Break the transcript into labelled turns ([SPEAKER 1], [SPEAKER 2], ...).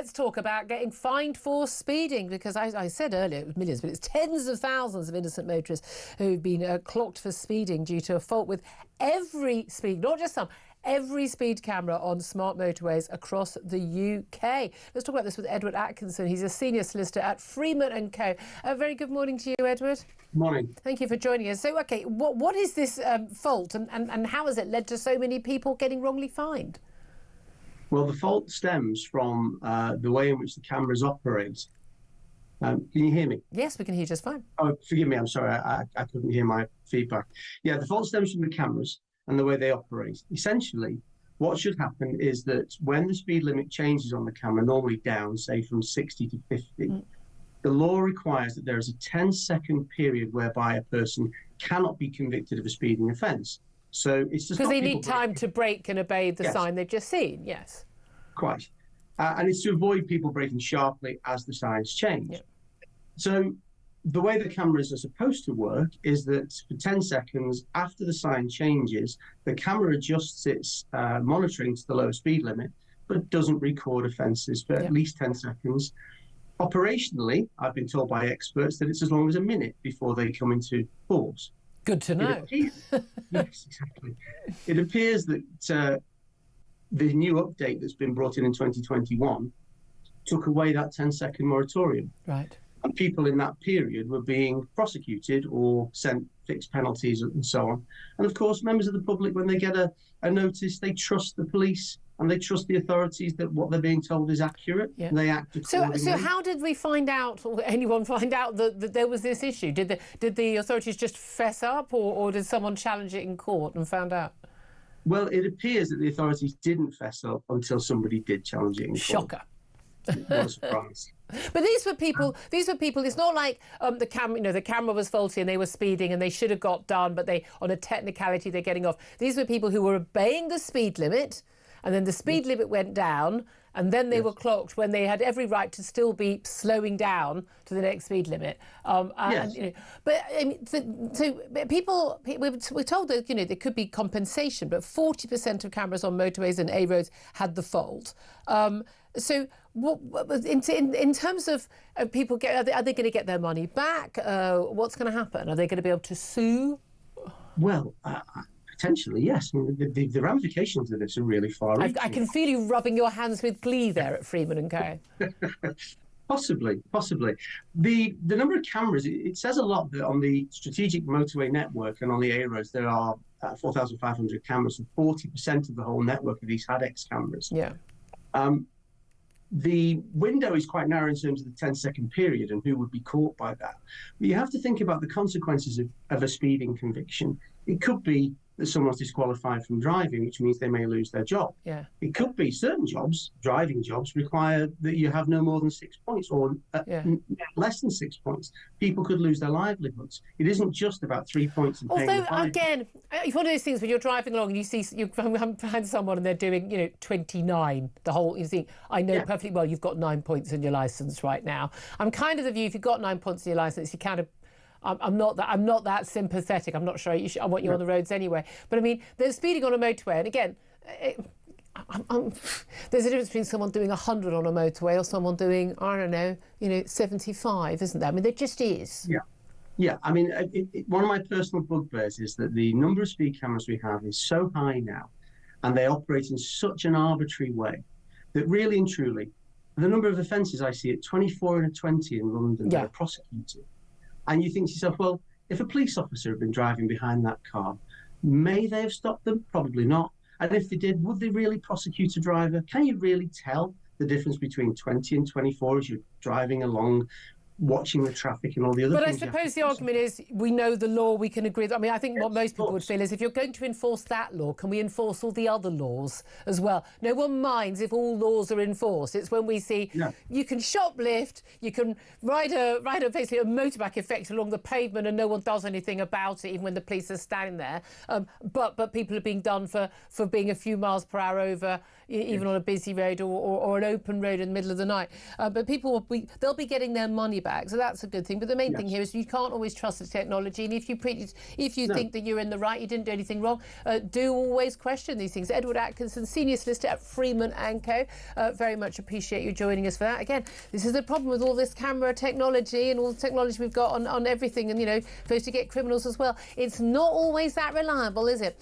[SPEAKER 1] Let's talk about getting fined for speeding, because I said earlier it was millions, but it's tens of thousands of innocent motorists who've been clocked for speeding due to a fault with every speed, not just some, every speed camera on smart motorways across the UK. Let's talk about this with Edward Atkinson. He's a senior solicitor at Freeman and Co. A very good morning to you, Edward.
[SPEAKER 2] Morning.
[SPEAKER 1] Thank you for joining us. So, OK, what is this fault and how has it led to so many people getting wrongly fined?
[SPEAKER 2] Well, the fault stems from the way in which the cameras operate. Can you hear me?
[SPEAKER 1] Yes, we can hear you just fine.
[SPEAKER 2] Oh, forgive me. I'm sorry. I couldn't hear my feedback. Yeah, the fault stems from the cameras and the way they operate. Essentially, what should happen is that when the speed limit changes on the camera, normally down, say from 60 to 50, the law requires that there is a 10-second period whereby a person cannot be convicted of a speeding offence. So it's just
[SPEAKER 1] because they need time to brake and obey the sign they've just seen. Yes,
[SPEAKER 2] quite, and it's to avoid people braking sharply as the signs change. Yep. So the way the cameras are supposed to work is that for 10 seconds after the sign changes, the camera adjusts its monitoring to the lower speed limit, but doesn't record offences for at least 10 seconds. Operationally, I've been told by experts that it's as long as a minute before they come into force.
[SPEAKER 1] Good to know.
[SPEAKER 2] Yes, exactly. It appears that the new update that's been brought in 2021 took away that 10-second moratorium.
[SPEAKER 1] Right.
[SPEAKER 2] And people in that period were being prosecuted or sent fixed penalties and so on. And of course, members of the public, when they get a notice, they trust the police and they trust the authorities that what they're being told is accurate. Yeah. And they act accordingly.
[SPEAKER 1] So how did we find out, or anyone find out, that there was this issue? Did the authorities just fess up, or did someone challenge it in court and found out?
[SPEAKER 2] Well, it appears that the authorities didn't fess up until somebody did challenge it in court.
[SPEAKER 1] Shocker.
[SPEAKER 2] What a surprise.
[SPEAKER 1] But these were people. It's not like the camera. The camera was faulty and they were speeding and they should have got done, but on a technicality they're getting off. These were people who were obeying the speed limit, and then the speed limit went down, and then they were clocked when they had every right to still be slowing down to the next speed limit. But I mean, so people, we're told that there could be compensation, but 40% of cameras on motorways and A roads had the fault. So, in terms of people, are they going to get their money back? What's going to happen? Are they going to be able to sue?
[SPEAKER 2] Well, potentially, yes. I mean, the ramifications of this are really far-reaching.
[SPEAKER 1] I can feel you rubbing your hands with glee there at Freeman and Co.
[SPEAKER 2] Possibly. The number of cameras, it says a lot that on the strategic motorway network and on the A roads there are 4,500 cameras, and 40% of the whole network of these had X cameras.
[SPEAKER 1] Yeah.
[SPEAKER 2] The window is quite narrow in terms of the 10-second period and who would be caught by that. But you have to think about the consequences of a speeding conviction. It could be that someone's disqualified from driving, which means they may lose their job.
[SPEAKER 1] Yeah.
[SPEAKER 2] It could be certain jobs, driving jobs, require that you have no more than 6 points or less than 6 points. People could lose their livelihoods. It isn't just about 3 points.
[SPEAKER 1] Although, again, it's one of those things when you're driving along and you find someone and they're doing, 29, you think, I know perfectly well you've got 9 points in your licence right now. I'm kind of the view, if you've got 9 points in your licence, you kind of, I'm not that sympathetic. I'm not sure I want you on the roads anyway. But I mean, there's speeding on a motorway, and again, there's a difference between someone doing 100 on a motorway or someone doing, I don't know, 75, isn't there? I mean, there just is.
[SPEAKER 2] Yeah. I mean, one of my personal bugbears is that the number of speed cameras we have is so high now, and they operate in such an arbitrary way that really and truly, the number of offences I see at 24 and 20 in London that are prosecuted. And you think to yourself, well, if a police officer had been driving behind that car, may they have stopped them? Probably not. And if they did, would they really prosecute a driver? Can you really tell the difference between 20 and 24 as you're driving along, watching the traffic and all the other things?
[SPEAKER 1] But I suppose the argument is we know the law, we can agree. I mean, I think what most people would feel is if you're going to enforce that law, can we enforce all the other laws as well? No one minds if all laws are enforced. It's when we see you can shoplift, you can ride basically a motorbike effect along the pavement and no one does anything about it, even when the police are standing there. But people are being done for being a few miles per hour over, even on a busy road or an open road in the middle of the night. But people they'll be getting their money back, so that's a good thing. But the main thing here is you can't always trust the technology, and if you think that you're in the right, you didn't do anything wrong, do always question these things. Edward Atkinson, senior solicitor at Freeman & Co. Very much appreciate you joining us for that. Again, this is the problem with all this camera technology and all the technology we've got on everything, and supposed to get criminals as well. It's not always that reliable, is it?